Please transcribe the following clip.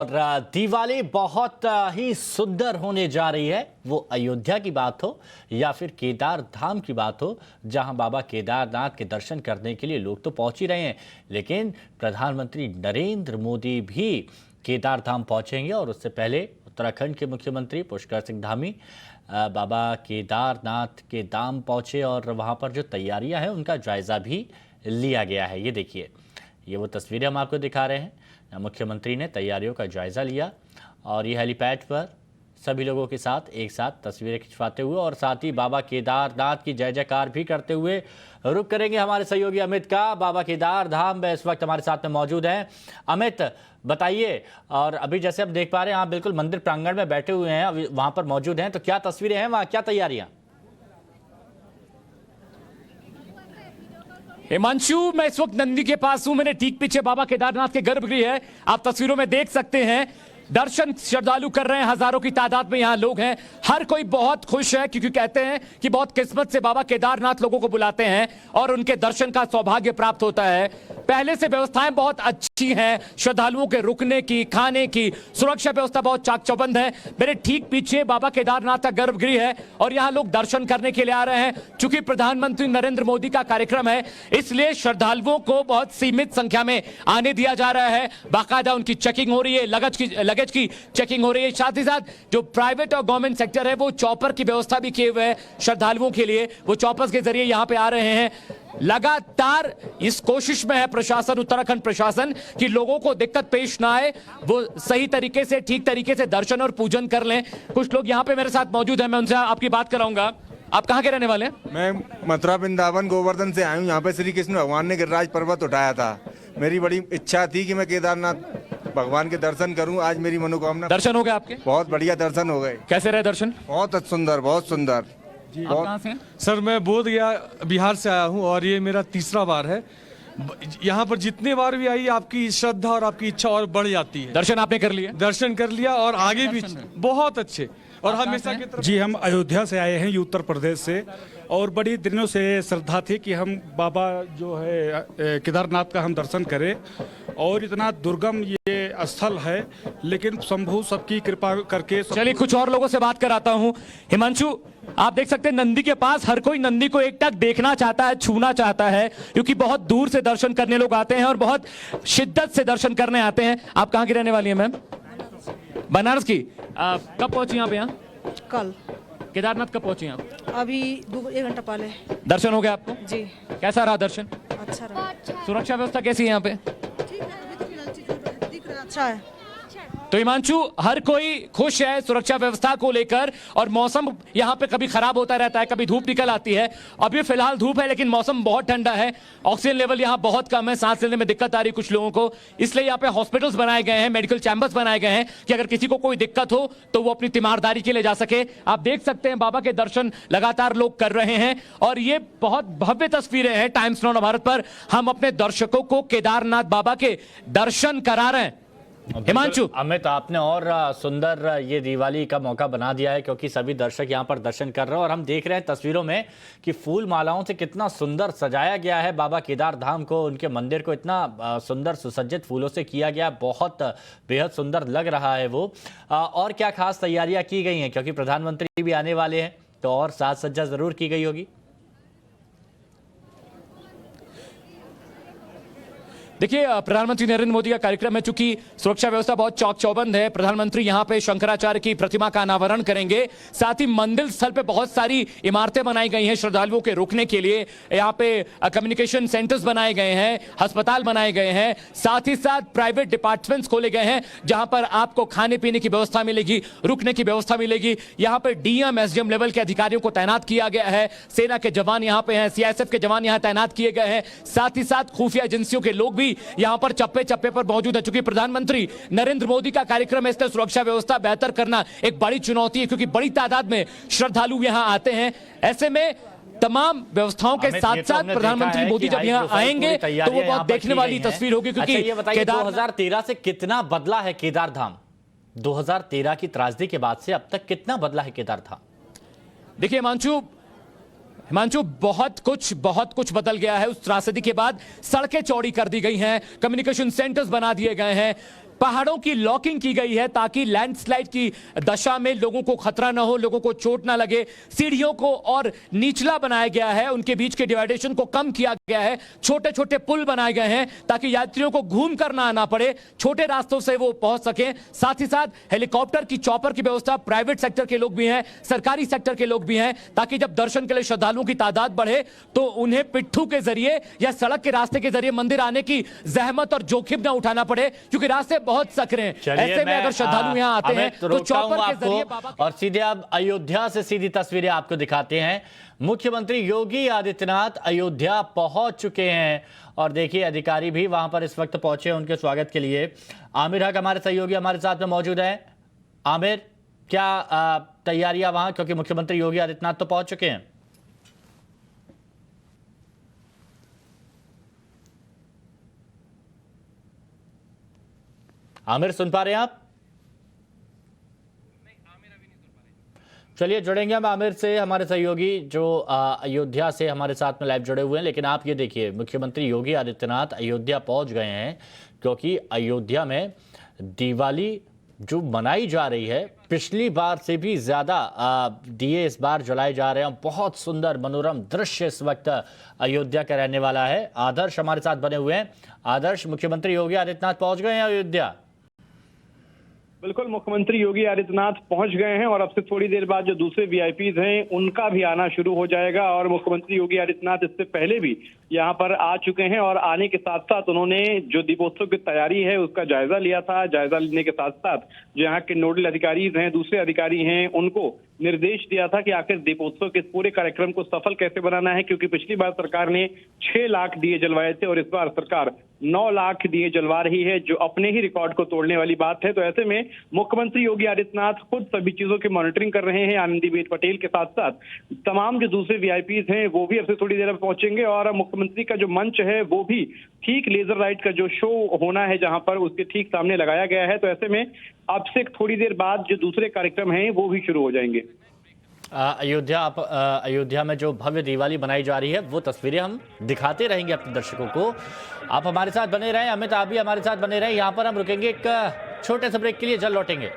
और दिवाली बहुत ही सुंदर होने जा रही है। वो अयोध्या की बात हो या फिर केदार धाम की बात हो, जहां बाबा केदारनाथ के दर्शन करने के लिए लोग तो पहुंच ही रहे हैं, लेकिन प्रधानमंत्री नरेंद्र मोदी भी केदार धाम पहुंचेंगे। और उससे पहले उत्तराखंड के मुख्यमंत्री पुष्कर सिंह धामी बाबा केदारनाथ के धाम पहुंचे और वहां पर जो तैयारियां हैं उनका जायजा भी लिया गया है। ये देखिए, ये वो तस्वीरें हम आपको दिखा रहे हैं। मुख्यमंत्री ने तैयारियों का जायजा लिया और ये हेलीपैड पर सभी लोगों के साथ एक साथ तस्वीरें खिंचवाते हुए और साथ ही बाबा केदारनाथ की जय जयकार भी करते हुए रुक करेंगे हमारे सहयोगी अमित का। बाबा केदार धाम में इस वक्त हमारे साथ में मौजूद हैं। अमित, बताइए, और अभी जैसे हम देख पा रहे हैं आप बिल्कुल मंदिर प्रांगण में बैठे हुए हैं, अभी वहां पर मौजूद हैं, तो क्या तस्वीरें हैं वहां, क्या तैयारियां? हिमांशु, मैं इस वक्त नंदी के पास हूं। मैंने ठीक पीछे बाबा केदारनाथ के गर्भगृह है, आप तस्वीरों में देख सकते हैं। दर्शन श्रद्धालु कर रहे हैं, हजारों की तादाद में यहां लोग हैं। हर कोई बहुत खुश है क्योंकि कहते हैं कि बहुत किस्मत से बाबा केदारनाथ लोगों को बुलाते हैं और उनके दर्शन का सौभाग्य प्राप्त होता है। पहले से व्यवस्थाएं बहुत अच्छी हैं, श्रद्धालुओं के रुकने की, खाने की, सुरक्षा व्यवस्था बहुत चाक चौबंद है। मेरे ठीक पीछे बाबा केदारनाथ का गर्भगृह है और यहां लोग दर्शन करने के लिए आ रहे हैं। चूंकि प्रधानमंत्री नरेंद्र मोदी का कार्यक्रम है, इसलिए श्रद्धालुओं को बहुत सीमित संख्या में आने दिया जा रहा है। बाकायदा उनकी चेकिंग हो रही है, लगेज की चेकिंग हो रही है। साथ ही साथ जो प्राइवेट और गवर्नमेंट सेक्टर है वो चॉपर की व्यवस्था भी किए हुए है श्रद्धालुओं के लिए। वो चॉपर्स के जरिए यहां पे आ रहे हैं। लगातार इस कोशिश में है प्रशासन, उत्तराखंड प्रशासन, कि लोगों को दिक्कत पेश ना आए, वो सही तरीके से, ठीक तरीके से दर्शन और पूजन कर लें। कुछ लोग यहां पे मेरे साथ मौजूद हैं, मैं उनसे आपकी बात कराऊंगा। आप कहां के रहने वाले हैं? मैं मथुरा वृंदावन गोवर्धन से आया हूं। यहाँ पे श्री कृष्ण भगवान ने गिरिराज पर्वत उठाया था। मेरी बड़ी इच्छा थी कि मैं केदारनाथ भगवान के दर्शन करूं। आज मेरी मनोकामना दर्शन हो गए आपके? बहुत बढ़िया दर्शन हो गए। कैसे रहे दर्शन? बहुत सुंदर, बहुत सुंदर। आप कहां से हैं? सर, मैं बोधगया बिहार से आया हूं और ये मेरा तीसरा बार है। यहाँ पर जितने बार भी आई आपकी श्रद्धा और आपकी इच्छा और बढ़ जाती है। दर्शन आपने कर लिए? दर्शन कर लिया और आगे भी बहुत अच्छे। और हमेशा की तरफ जी, हम अयोध्या से आए हैं, उत्तर प्रदेश से, और बड़ी दिनों से श्रद्धा थी कि हम बाबा जो है केदारनाथ का हम दर्शन करें। और इतना दुर्गम ये स्थल है, लेकिन शंभु सबकी कृपा करके चलिए कुछ और लोगों से बात कराता हूं। हिमांशु, आप देख सकते हैं नंदी के पास हर कोई नंदी को एकटक देखना चाहता है, छूना चाहता है, क्योंकि बहुत दूर से दर्शन करने लोग आते हैं और बहुत शिद्दत से दर्शन करने आते हैं। आप कहां की रहने वाली हैं मैम? बनारस की। कब पहुंची आप यहाँ? कल। केदारनाथ कब पहुंची आप? अभी 1 घंटा पहले। दर्शन हो गया आपको? जी। कैसा रहा दर्शन? अच्छा रहा। सुरक्षा व्यवस्था कैसी है यहाँ पे? ठीक है, अभी तो फिलहाल चीज़ें दिख रहा है, अच्छा है। तो हिमांशु, हर कोई खुश है सुरक्षा व्यवस्था को लेकर, और मौसम यहाँ पे कभी खराब होता रहता है, कभी धूप निकल आती है। अभी फिलहाल धूप है लेकिन मौसम बहुत ठंडा है। ऑक्सीजन लेवल यहाँ बहुत कम है, सांस लेने में दिक्कत आ रही है कुछ लोगों को। इसलिए यहाँ पे हॉस्पिटल्स बनाए गए हैं, मेडिकल चैम्बर्स बनाए गए हैं कि अगर किसी को कोई दिक्कत हो तो वो अपनी तीमारदारी के लिए जा सके। आप देख सकते हैं बाबा के दर्शन लगातार लोग कर रहे हैं और ये बहुत भव्य तस्वीरें हैं। टाइम्स नाउ भारत पर हम अपने दर्शकों को केदारनाथ बाबा के दर्शन करा रहे हैं। हिमांशु, अमित, आपने और सुंदर ये दिवाली का मौका बना दिया है, क्योंकि सभी दर्शक यहाँ पर दर्शन कर रहे हैं और हम देख रहे हैं तस्वीरों में कि फूल मालाओं से कितना सुंदर सजाया गया है बाबा केदार धाम को। उनके मंदिर को इतना सुंदर सुसज्जित फूलों से किया गया, बहुत बेहद सुंदर लग रहा है वो। और क्या खास तैयारियां की गई हैं, क्योंकि प्रधानमंत्री भी आने वाले हैं तो और साज सज्जा जरूर की गई होगी? देखिए, प्रधानमंत्री नरेंद्र मोदी का कार्यक्रम है, चूंकि सुरक्षा व्यवस्था बहुत चौक चौबंद है। प्रधानमंत्री यहां पे शंकराचार्य की प्रतिमा का अनावरण करेंगे। साथ ही मंदिर स्थल पे बहुत सारी इमारतें बनाई गई हैं श्रद्धालुओं के रुकने के लिए। यहाँ पे कम्युनिकेशन सेंटर्स बनाए गए हैं, अस्पताल बनाए गए हैं, साथ ही साथ प्राइवेट डिपार्टमेंट्स खोले गए हैं जहां पर आपको खाने पीने की व्यवस्था मिलेगी, रुकने की व्यवस्था मिलेगी। यहाँ पर डीएम एसडीएम लेवल के अधिकारियों को तैनात किया गया है। सेना के जवान यहाँ पे हैं, सीआईएसएफ के जवान यहाँ तैनात किए गए हैं। साथ ही साथ खुफिया एजेंसियों के लोग भी यहां पर चप्पे चप्पे पर मौजूद है। चूंकि प्रधानमंत्री नरेंद्र मोदी का कार्यक्रम है, इसलिए सुरक्षा व्यवस्था बेहतर करना एक बड़ी चुनौती है, क्योंकि बड़ी तादाद में श्रद्धालु यहां आते हैं। ऐसे में तमाम व्यवस्थाओं के साथ साथ प्रधानमंत्री मोदी जब यहां आएंगे तो वो बहुत देखने वाली तस्वीर होगी। क्योंकि ये बताइए, 2013 से कितना बदला है केदार धाम? 2013 की त्रासदी के बाद से अब तक कितना बदला है केदार धाम? देखिए हिमांशु, बहुत कुछ बदल गया है। उस त्रासदी के बाद सड़कें चौड़ी कर दी गई हैं, कम्युनिकेशन सेंटर्स बना दिए गए हैं, पहाड़ों की लॉकिंग की गई है ताकि लैंडस्लाइड की दशा में लोगों को खतरा ना हो, लोगों को चोट ना लगे। सीढ़ियों को और निचला बनाया गया है, उनके बीच के डिवाइडेशन को कम किया गया है, छोटे छोटे पुल बनाए गए हैं ताकि यात्रियों को घूम कर ना आना पड़े, छोटे रास्तों से वो पहुंच सकें। साथ ही साथ हेलीकॉप्टर की, चॉपर की व्यवस्था प्राइवेट सेक्टर के लोग भी हैं, सरकारी सेक्टर के लोग भी हैं, ताकि जब दर्शन के लिए श्रद्धालुओं की तादाद बढ़े तो उन्हें पिट्ठू के जरिए या सड़क के रास्ते के जरिए मंदिर आने की जहमत और जोखिम ना उठाना पड़े, क्योंकि रास्ते बहुत सकरे हैं। ऐसे में अगर श्रद्धालु यहां आते हैं तो चॉपर के जरिए बाबा और सीधे अब अयोध्या से सीधी तस्वीरें आपको दिखाते हैं। मुख्यमंत्री योगी आदित्यनाथ अयोध्या पहुंच चुके हैं और देखिए अधिकारी भी वहां पर इस वक्त पहुंचे हैं उनके स्वागत के लिए। आमिर हक हमारे सहयोगी हमारे साथ में मौजूद हैं। आमिर, क्या तैयारियां वहां, क्योंकि मुख्यमंत्री योगी आदित्यनाथ तो पहुंच चुके हैं? आमिर, सुन पा रहे हैं आप? चलिए जुड़ेंगे हम आमिर से, हमारे सहयोगी जो अयोध्या से हमारे साथ में लाइव जुड़े हुए हैं। लेकिन आप ये देखिए, मुख्यमंत्री योगी आदित्यनाथ अयोध्या पहुंच गए हैं क्योंकि अयोध्या में दिवाली जो मनाई जा रही है, पिछली बार से भी ज़्यादा दिए इस बार जलाए जा रहे हैं। बहुत सुंदर मनोरम दृश्य इस वक्त अयोध्या का रहने वाला है। आदर्श हमारे साथ बने हुए हैं। आदर्श, मुख्यमंत्री योगी आदित्यनाथ पहुंच गए हैं अयोध्या? बिल्कुल, मुख्यमंत्री योगी आदित्यनाथ पहुंच गए हैं और अब से थोड़ी देर बाद जो दूसरे वीआईपीज हैं उनका भी आना शुरू हो जाएगा। और मुख्यमंत्री योगी आदित्यनाथ इससे पहले भी यहां पर आ चुके हैं और आने के साथ साथ उन्होंने जो दीपोत्सव की तैयारी है उसका जायजा लिया था। जायजा लेने के साथ साथ जो यहाँ के नोडल अधिकारी हैं, दूसरे अधिकारी हैं, उनको निर्देश दिया था कि आखिर दीपोत्सव के इस पूरे कार्यक्रम को सफल कैसे बनाना है, क्योंकि पिछली बार सरकार ने 6 लाख दिए जलवाए थे और इस बार सरकार 9 लाख दिए जलवा रही है, जो अपने ही रिकॉर्ड को तोड़ने वाली बात है। तो ऐसे में मुख्यमंत्री योगी आदित्यनाथ खुद सभी चीजों की मॉनिटरिंग कर रहे हैं। आनंदीबेन पटेल के साथ साथ तमाम जो दूसरे वीआईपीज हैं वो भी अब से थोड़ी देर में पहुंचेंगे और मुख्यमंत्री का जो मंच है वो भी ठीक लेजर लाइट का जो शो होना है जहां पर, उसके ठीक सामने लगाया गया है। तो ऐसे में अब से थोड़ी देर बाद जो दूसरे कार्यक्रम हैं वो भी शुरू हो जाएंगे। अयोध्या में जो भव्य दिवाली बनाई जा रही है वो तस्वीरें हम दिखाते रहेंगे अपने दर्शकों को। आप हमारे साथ बने रहें। अमित, आप भी हमारे साथ बने रहें। यहाँ पर हम रुकेंगे एक छोटे से ब्रेक के लिए, जल्द लौटेंगे।